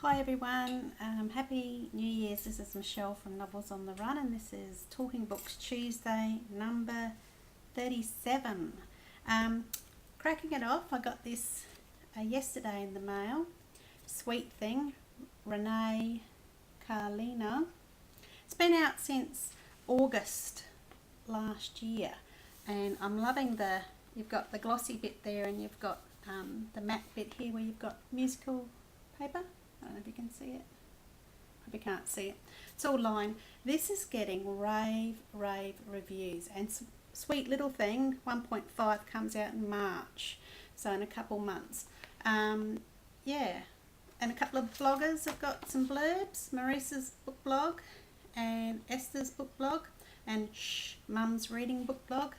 Hi everyone, happy New Year's. This is Michelle from Novels on the Run, and this is Talking Books Tuesday number 37. Cracking it off, I got this yesterday in the mail. Sweet Thing, Renee Carlina. It's been out since August last year, and I'm loving you've got the glossy bit there, and you've got the matte bit here where you've got musical paper. I don't know if you can see it. Probably can't see it. It's all lined. This is getting rave reviews, and Sweet Little Thing 1.5 comes out in March, so in a couple months. Yeah, and a couple of bloggers have got some blurbs. Marissa's book blog and Esther's book blog and Mum's reading book blog,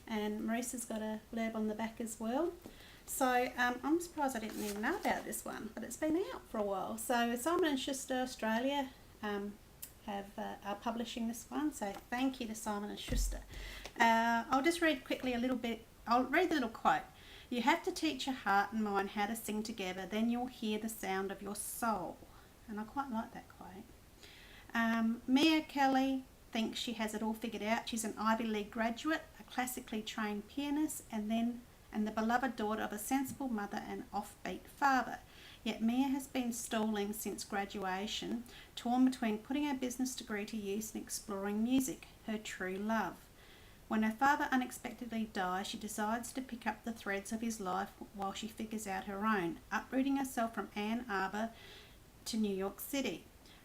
and Marissa's got a blurb on the back as well. So I'm surprised I didn't even know about this one, but it's been out for a while. So Simon & Schuster Australia are publishing this one, so thank you to Simon & Schuster. I'll just read quickly a little bit. I'll read the little quote. "You have to teach your heart and mind how to sing together, then you'll hear the sound of your soul." And I quite like that quote. Mia Kelly thinks she has it all figured out. She's an Ivy League graduate, a classically trained pianist, and the beloved daughter of a sensible mother and offbeat father. Yet Mia has been stalling since graduation, torn between putting her business degree to use and exploring music, her true love. When her father unexpectedly dies, she decides to pick up the threads of his life while she figures out her own, uprooting herself from Ann Arbor to New York City.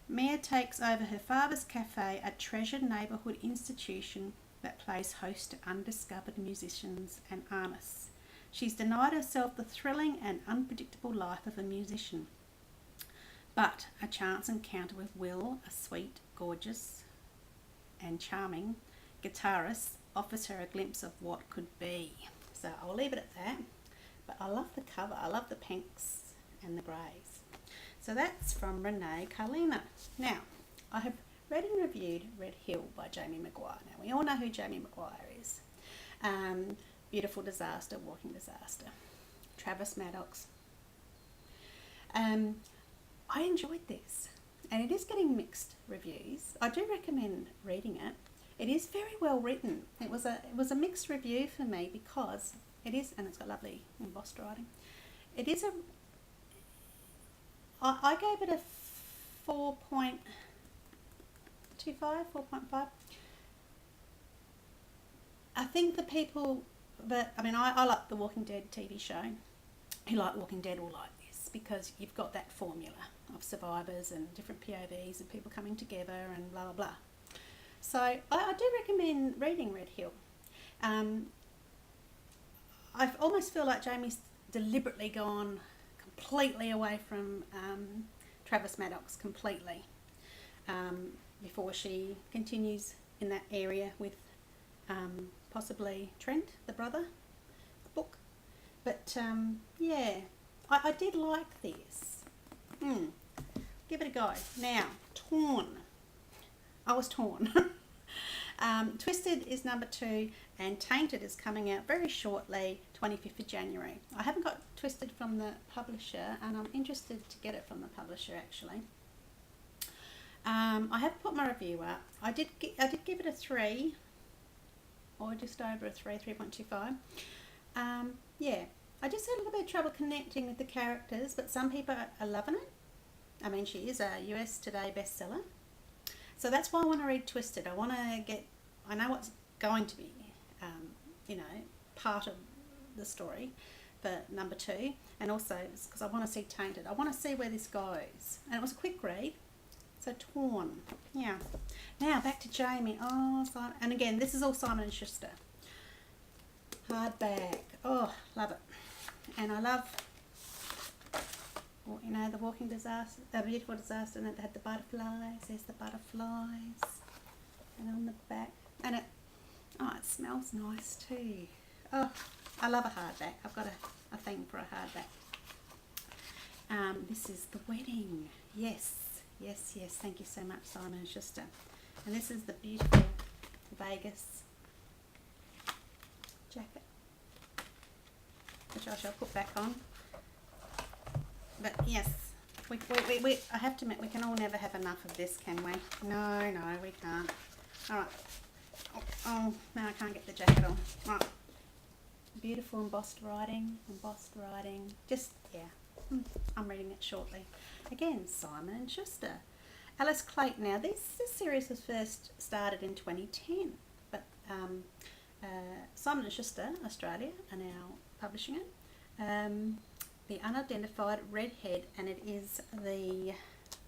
Mia takes over her father's cafe, a treasured neighborhood institution that plays host to undiscovered musicians and artists. She's denied herself the thrilling and unpredictable life of a musician. But a chance encounter with Will, a sweet, gorgeous, and charming guitarist, offers her a glimpse of what could be. So I'll leave it at that. But I love the cover. I love the pinks and the greys. So that's from Renee Carlina. Now, I have read and reviewed Red Hill by Jamie Maguire. Now, we all know who Jamie Maguire is. Beautiful Disaster, Walking Disaster, Travis Maddox. I enjoyed this, and it is getting mixed reviews. I do recommend reading it. It is very well written. It was a mixed review for me because it is, and it's got lovely embossed writing. It is I gave it a 4.25, 4.5. I think the people I like the Walking Dead TV show. Who like Walking Dead will like this because you've got that formula of survivors and different POVs and people coming together and blah, blah, blah. So I do recommend reading Red Hill. I almost feel like Jamie's deliberately gone completely away from Travis Maddox completely before she continues in that area with possibly Trent, the brother, book. But yeah, I did like this. Give it a go. Now, Torn. I was torn. Twisted is number 2, and Tainted is coming out very shortly, 25th of January. I haven't got Twisted from the publisher, and I'm interested to get it from the publisher actually. I have put my review up. I did give it a 3, or just over a 3.25. Yeah, I just had a little bit of trouble connecting with the characters, but some people are loving it. I mean, she is a US Today bestseller. So that's why I want to read Twisted. I know what's going to be, part of the story for number 2. And also, because I want to see Tainted. I want to see where this goes. And it was a quick read. So Torn. Yeah. Now back to Jamie. And again, this is all Simon & Schuster. Hardback. Oh, love it. And I love, the Walking Disaster, the Beautiful Disaster, and it had the butterflies. There's the butterflies. And on the back. And it smells nice too. Oh, I love a hardback. I've got a thing for a hardback. This is The Wedding. Yes. Thank you so much, Simon & Schuster. And this is the beautiful Vegas jacket, which I shall put back on. But yes, I have to admit, we can all never have enough of this, can we? No, we can't. All right. Oh, now I can't get the jacket on. Right. Beautiful embossed writing. Just, yeah, I'm reading it shortly. Again, Simon and Schuster. Alice Clayton. Now, this series was first started in 2010, but Simon and Schuster, Australia, are now publishing it. The Unidentified Redhead, and it is the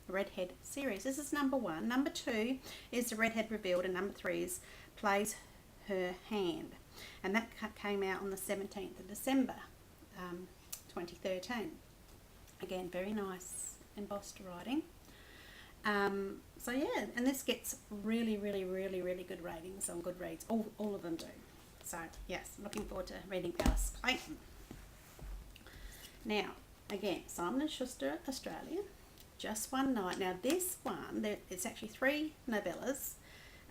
Redhead series. This is number 1. Number 2 is The Redhead Revealed, and number 3 is Plays Her Hand. And that came out on the 17th of December 2013. Again, very nice embossed writing. So yeah, and this gets really good ratings on Goodreads. All of them do. So yes, looking forward to reading Alice Clayton. Now, again, Simon & Schuster, Australia, Just One Night. Now this one, it's actually 3 novellas,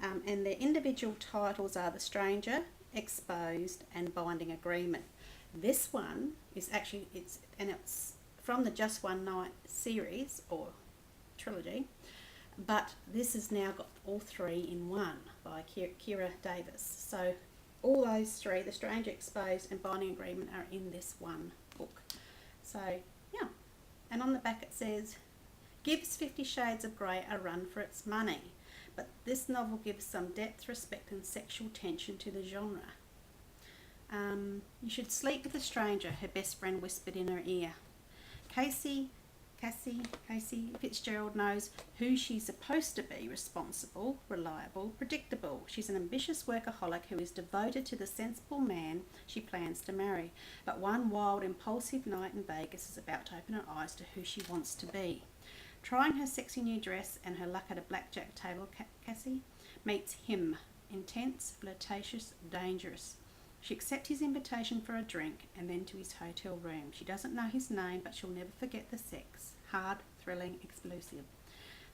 and their individual titles are The Stranger, Exposed, and Binding Agreement. This one is actually, it's from the Just One Night series, or trilogy, but this has now got all 3 in one by Kira Davis. So all those 3, The Stranger, Exposed, and Binding Agreement, are in this one book. So yeah, and on the back it says, gives 50 Shades of Grey a run for its money, but this novel gives some depth, respect, and sexual tension to the genre. You should sleep with a stranger, her best friend whispered in her ear. Cassie Fitzgerald knows who she's supposed to be: responsible, reliable, predictable. She's an ambitious workaholic who is devoted to the sensible man she plans to marry. But one wild, impulsive night in Vegas is about to open her eyes to who she wants to be. Trying her sexy new dress and her luck at a blackjack table, Cassie meets him. Intense, flirtatious, dangerous. She accepts his invitation for a drink and then to his hotel room. She doesn't know his name, but she'll never forget the sex. Hard, thrilling, explosive.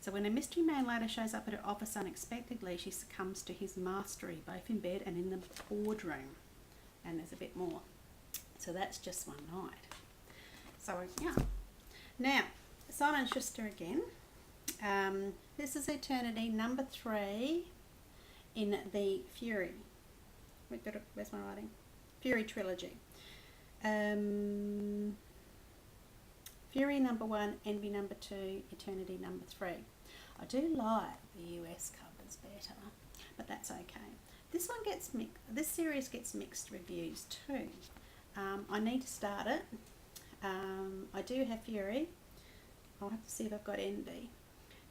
So when a mystery man later shows up at her office unexpectedly, she succumbs to his mastery, both in bed and in the boardroom. And there's a bit more. So that's Just One Night. So yeah. Now, Simon & Schuster again. This is Eternity, number 3 in the Fury. Where's my writing? Fury trilogy. Fury number 1, Envy number 2, Eternity number 3. I do like the US covers better, but that's okay. This series gets mixed reviews too. I need to start it. I do have Fury. I'll have to see if I've got Envy.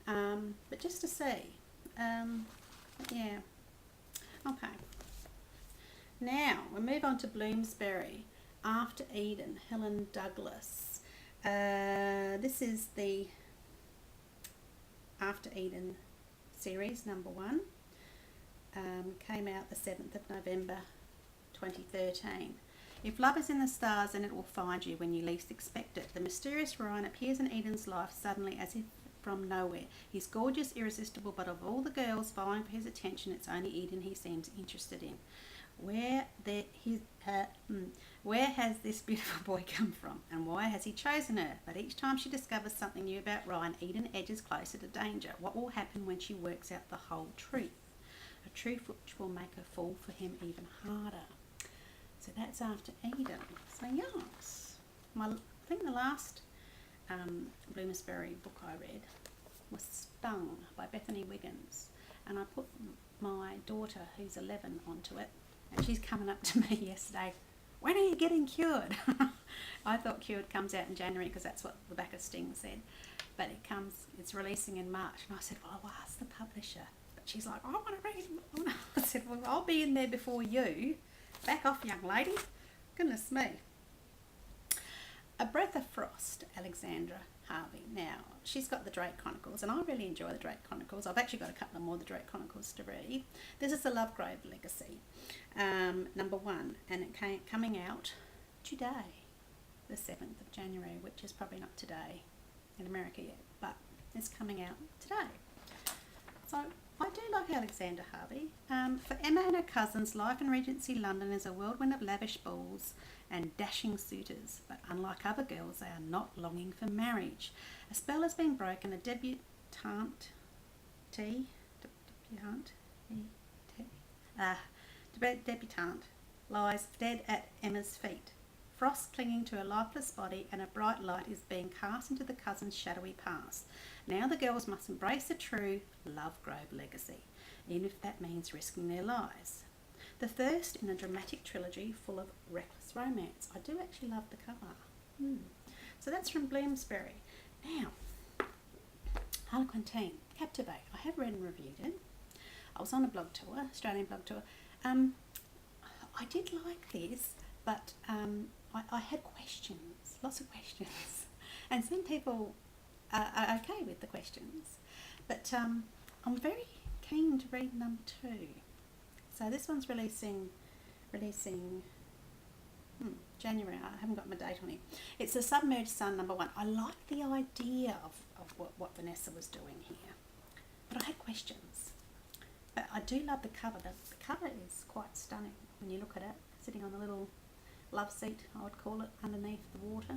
But just to see. Yeah. Okay. Now, we move on to Bloomsbury. After Eden, Helen Douglas. This is the After Eden series, number 1. Came out the 7th of November 2013. If love is in the stars, then it will find you when you least expect it. The mysterious Ryan appears in Eden's life suddenly as if from nowhere. He's gorgeous, irresistible, but of all the girls vying for his attention, it's only Eden he seems interested in. Where has this beautiful boy come from, and why has he chosen her? But each time she discovers something new about Ryan, Eden edges closer to danger. What will happen when she works out the whole truth? A truth which will make her fall for him even harder. So that's After Eden. So yes, I think the last Bloomsbury book I read was Stung by Bethany Wiggins, and I put my daughter, who's 11, onto it, and she's coming up to me yesterday, when are you getting Cured? I thought Cured comes out in January because that's what the back of Sting said, but it's releasing in March, and I said, well, I'll ask the publisher. But she's like, I want to read it. I said, well, I'll be in there before you. Back off, young lady. Goodness me. A Breath of Frost, Alexandra Harvey. Now, she's got the Drake Chronicles, and I really enjoy the Drake Chronicles. I've actually got a couple of more of the Drake Chronicles to read. This is the Lovegrove Legacy, number 1, and it coming out today, the 7th of January, which is probably not today in America yet, but it's coming out today. So, I do like Alexander Harvey. For Emma and her cousins, life in Regency London is a whirlwind of lavish balls and dashing suitors, but unlike other girls, they are not longing for marriage. A spell has been broken. A debutante lies dead at Emma's feet. Frost clinging to her lifeless body, and a bright light is being cast into the cousin's shadowy past. Now the girls must embrace a true Lovegrove legacy, even if that means risking their lives. The first in a dramatic trilogy full of reckless romance. I do actually love the cover. So that's from Bloomsbury. Now, Harlequin Teen, Captivate. I have read and reviewed it. I was on a blog tour, Australian blog tour. I did like this, but I had questions, lots of questions. And some people are okay with the questions. But I'm very keen to read number 2. So this one's releasing January. I haven't got my date on it. It's a Submerged Sun number 1. I like the idea of what Vanessa was doing here, but I had questions. But I do love the cover. The cover is quite stunning when you look at it, sitting on the little love seat, I would call it, underneath the water.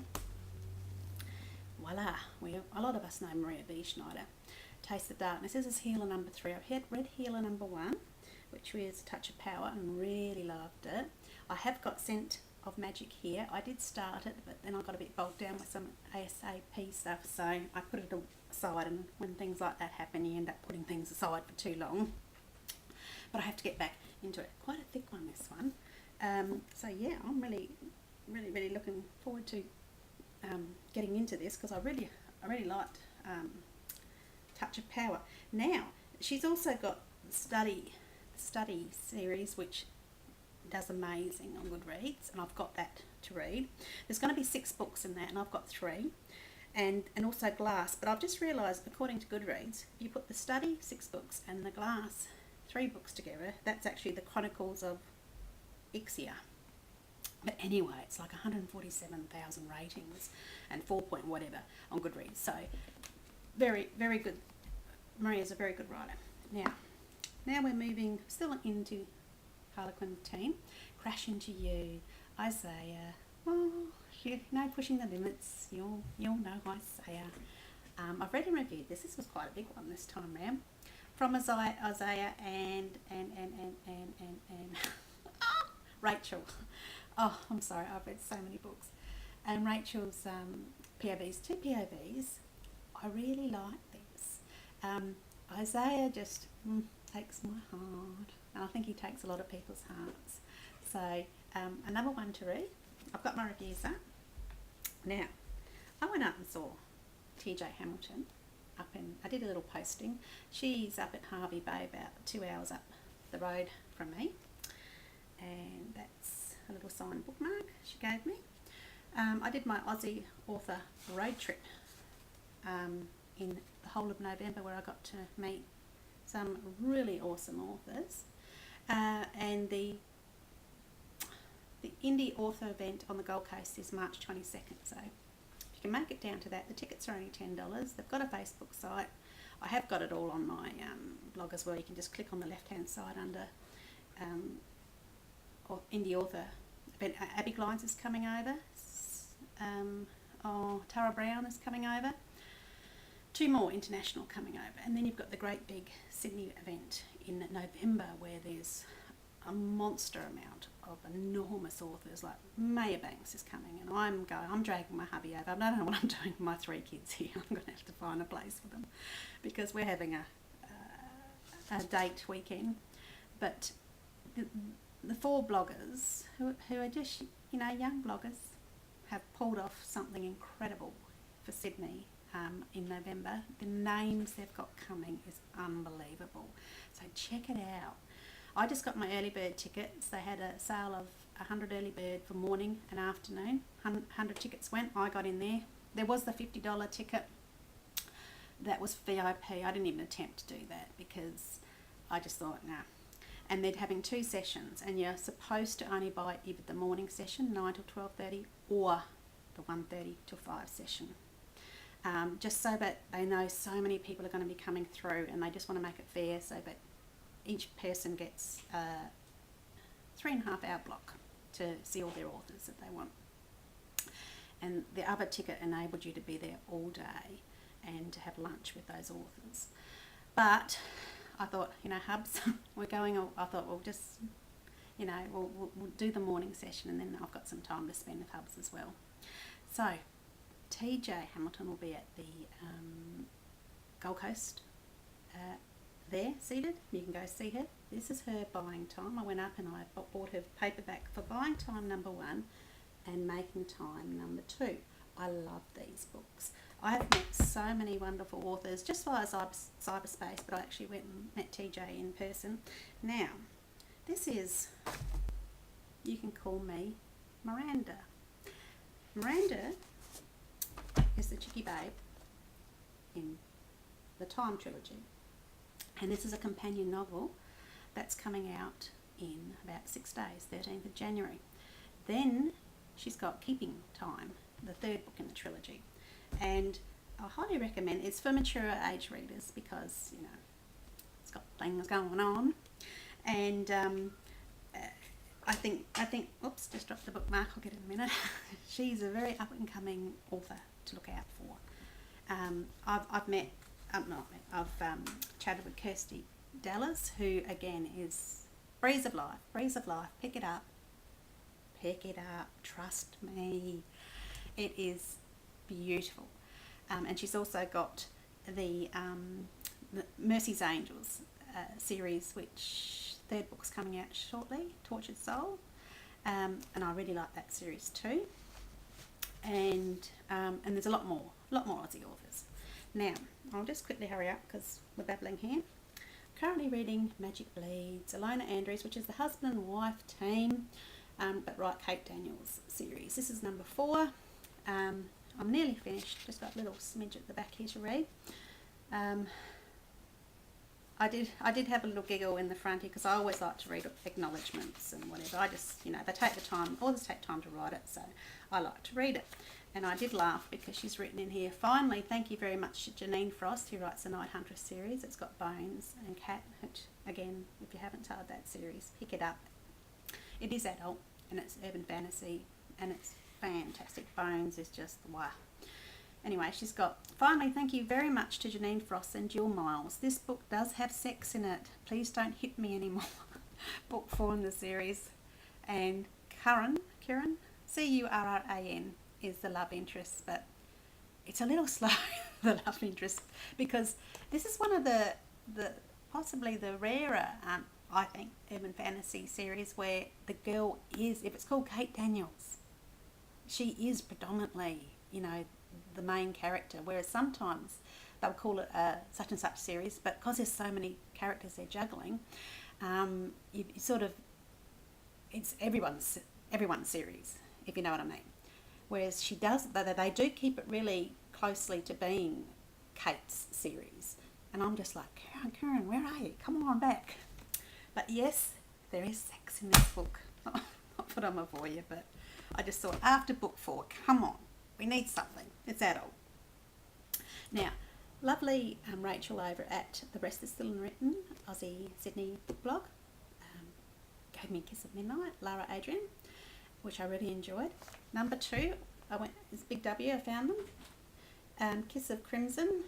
Voila! A lot of us know Maria B. Schneider. Taste of Darkness. This is Healer number 3. I've read Healer number 1, which was Touch of Power, and really loved it. I have got Scent of Magic here. I did start it, but then I got a bit bogged down with some ASAP stuff, so I put it aside, and when things like that happen, you end up putting things aside for too long. But I have to get back into it. Quite a thick one, this one. So yeah, I'm really looking forward to getting into this, because I really liked Touch of Power. Now, she's also got the study series, which does amazing on Goodreads, and I've got that to read. There's going to be 6 books in that, and I've got 3, and also Glass. But I've just realised, according to Goodreads, if you put the study 6 books and the Glass 3 books together, that's actually the Chronicles of Ixia. But anyway, it's like 147,000 ratings and 4 point whatever on Goodreads. So very good. Maria's a very good writer. Now we're moving still into Harlequin Teen. Crash Into You, Isaiah. Oh, you know, Pushing the Limits. You'll know Isaiah. I've read and reviewed this. This was quite a big one this time round. From Isaiah and Rachel. Oh, I'm sorry, I've read so many books. And Rachel's POVs, 2 POVs. I really like this. Isaiah just takes my heart, and I think he takes a lot of people's hearts. So another one to read. I've got my reviews up. Now, I went up and saw TJ Hamilton I did a little posting. She's up at Hervey Bay, about 2 hours up the road from me, and that's a little signed bookmark she gave me. I did my Aussie author road trip in the whole of November, where I got to meet some really awesome authors, and the indie author event on the Gold Coast is March 22nd, so if you can make it down to that. The tickets are only $10. They've got a Facebook site. I have got it all on my blog as well. You can just click on the left hand side under indie author event. Abby Glines is coming over, Tara Brown is coming over, 2 more international coming over, and then you've got the great big Sydney event in November, where there's a monster amount of enormous authors. Like Maya Banks is coming, and I'm dragging my hubby over. I don't know what I'm doing with my 3 kids here. I'm going to have to find a place for them, because we're having a date weekend. But the 4 bloggers who are just, young bloggers, have pulled off something incredible for Sydney in November. The names they've got coming is unbelievable. So check it out. I just got my early bird tickets. They had a sale of 100 early bird for morning and afternoon. 100 tickets went. I got in there. There was the $50 ticket. That was VIP. I didn't even attempt to do that, because I just thought, nah. And they're having 2 sessions, and you're supposed to only buy either the morning session, 9 till 12:30, or the 1:30 till 5 session. just so that they know so many people are going to be coming through, and they just want to make it fair so that each person gets a 3.5 hour block to see all their authors that they want. And the other ticket enabled you to be there all day and to have lunch with those authors. But I thought, Hubs, we're going, I thought we'll just, we'll do the morning session, and then I've got some time to spend with Hubs as well. So TJ Hamilton will be at the Gold Coast there, seated. You can go see her. This is her buying time. I went up and I bought her paperback for Buying Time #1 and Making Time #2. I love these books. I have met so many wonderful authors just via cyberspace, but I actually went and met TJ in person. Now, this is, you can call me Miranda. Miranda is the Chicky Babe in the Time trilogy, and this is a companion novel that's coming out in about 6 days, 13th of January. Then she's got Keeping Time, the third book in the trilogy, and I highly recommend. It's for mature age readers because it's got things going on, and I think oops, just dropped the bookmark, I'll get it in a minute. She's a very up and coming author to look out for. I've chatted with Kirsty Dallas, who again is Breeze of Life. Pick it up, trust me, it is beautiful. And she's also got the Mercy's Angels series, which third book's coming out shortly, Tortured Soul, and I really like that series too. And there's a lot more Aussie authors. Now, I'll just quickly hurry up because we're babbling here. Currently reading Magic Bleeds, Ilona Andrews, which is the husband and wife team, but write Kate Daniels series. This is #4. I'm nearly finished, just got a little smidge at the back here to read. I did have a little giggle in the front here because I always like to read acknowledgements and whatever. I just, they take the time, authors take time to write it, so I like to read it. And I did laugh because she's written in here, finally, thank you very much to Janine Frost, who writes the Night Huntress series. It's got Bones and Cat, which, again, if you haven't started that series, pick it up. It is adult, and it's urban fantasy, and it's fantastic. Bones is just wow. Anyway, she's got, finally, thank you very much to Janine Frost and Jill Miles. This book does have sex in it. Please don't hit me anymore. Book 4 in the series. And Curran, Curran, is the love interest, but it's a little slow, the love interest, because this is one of the possibly the rarer, I think, urban fantasy series where the girl is, if it's called Kate Daniels, she is predominantly, the main character, whereas sometimes they'll call it a such and such series, but because there's so many characters they're juggling, you sort of, it's everyone's series, if you know what I mean. Whereas they do keep it really closely to being Kate's series, and I'm just like, Karen, where are you? Come on back. But yes, there is sex in this book. Not put on my for you, but I just thought after book 4, come on, we need something. It's adult. Now, lovely Rachel over at The Rest Is Still Unwritten, Aussie Sydney book blog, gave me a kiss at midnight, Lara Adrian, which I really enjoyed. #2, it's Big W, I found them. Kiss of Crimson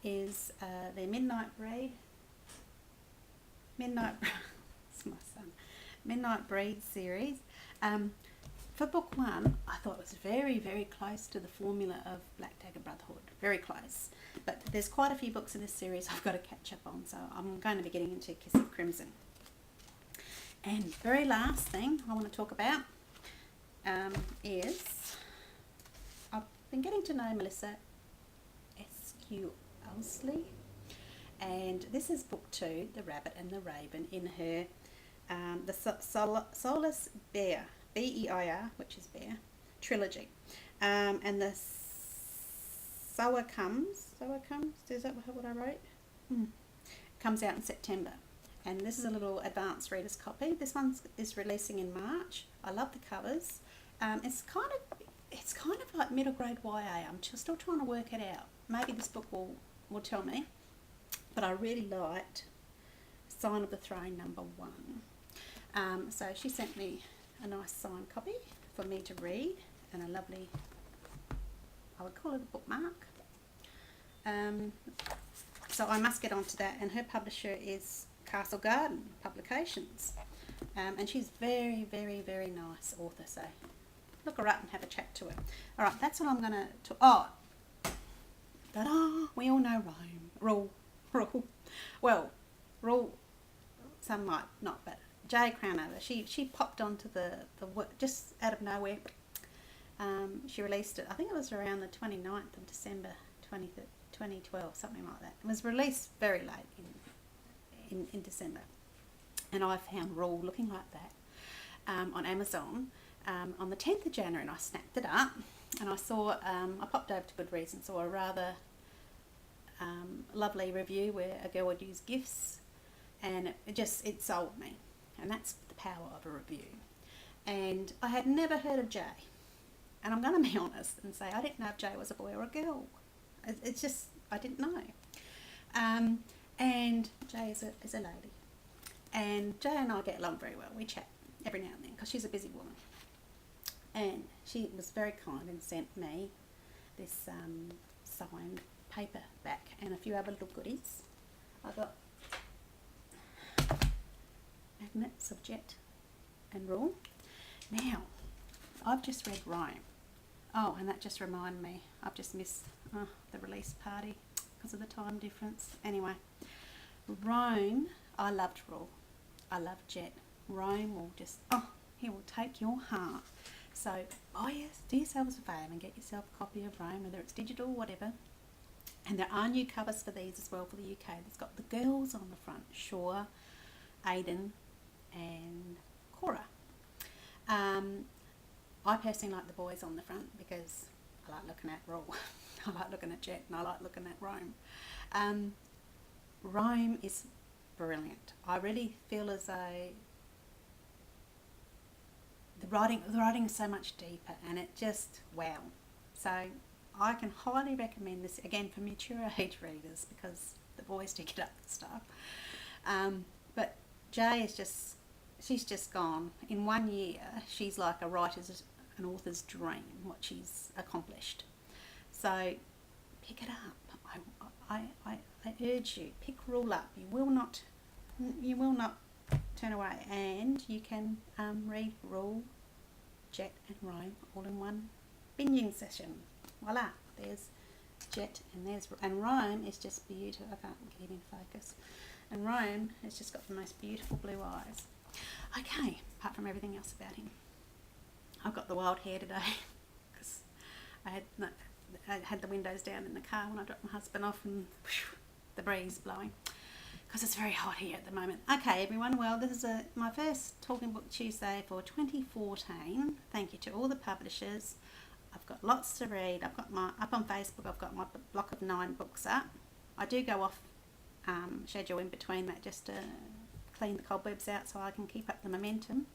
is their Midnight it's my son, Midnight Breed series. For book 1, I thought it was very, very close to the formula of Black Dagger Brotherhood. Very close. But there's quite a few books in this series I've got to catch up on, so I'm going to be getting into Kiss of Crimson. And very last thing I want to talk about is I've been getting to know Melissa S.Q. Owsley, and this is book 2, The Rabbit and the Raven, in her the Soulless Bear, B-E-I-R, which is bear, trilogy. And the Sower Comes, is that what I wrote? Comes out in September. And this is a little advanced reader's copy. This one is releasing in March. I love the covers. It's kind of like middle grade YA. I'm still trying to work it out. maybe this book will tell me, but I really liked Sign of the Throne #1. So she sent me a nice signed copy for me to read, and a lovely, I would call it a bookmark. So I must get onto that, and her publisher is Castle Garden Publications, and she's very, very, very nice author, so look her up and have a chat to her. Alright, that's what I'm going to... Oh, ta-da! We all know Rule. Well, Rule, some might not, but Jay Crownover, she popped onto the work just out of nowhere. She released it, I think it was around the 29th of December 2012, something like that. It was released very late in December, and I found Rule looking like that on Amazon on the 10th of January, and I snapped it up, and I saw, I popped over to Goodreads and saw a rather lovely review where a girl would use GIFs, and it sold me, and that's the power of a review. And I had never heard of Jay, and I'm going to be honest and say I didn't know if Jay was a boy or a girl. It's just, I didn't know. And Jay is a lady, and Jay and I get along very well. We chat every now and then because she's a busy woman, and she was very kind and sent me this signed paperback and a few other little goodies. I got magnets of Jet and Rule. Now, I've just read Rome. Oh, and that just reminded me, I've just missed the release party because of the time difference. Anyway, Rome, I loved Rule. I love Jet. Rome will just, he will take your heart. So, do yourselves a favour and get yourself a copy of Rome, whether it's digital or whatever. And there are new covers for these as well for the UK. It's got the girls on the front, Shaw, Aidan and Cora. I personally like the boys on the front because I like looking at Rule. I like looking at Jet, and I like looking at Rome. Rome is brilliant. I really feel as though the writing is so much deeper, and it just, wow. So I can highly recommend this, again, for mature age readers, because the boys do get up and stuff. But Jay is just, she's just gone. In 1 year, she's like a writer's, an author's dream, what she's accomplished. So pick it up. I urge you, pick Rule up. You will not turn away, and you can read Rule, Jet and Rome all in one binging session. Voila, there's Jet and Rome is just beautiful. I can't get in focus. And Rome has just got the most beautiful blue eyes. Okay, apart from everything else about him. I've got the wild hair today because I had the windows down in the car when I dropped my husband off, and whew, the breeze blowing because it's very hot here at the moment. Okay, everyone, well, this is my first Talking Book Tuesday for 2014. Thank you to all the publishers. I've got lots to read. I've got up on Facebook, I've got my block of 9 books up. I do go off schedule in between that just to clean the cobwebs out so I can keep up the momentum.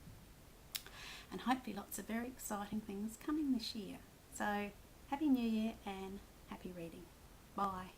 And hopefully lots of very exciting things coming this year. So, Happy New Year and happy reading. Bye.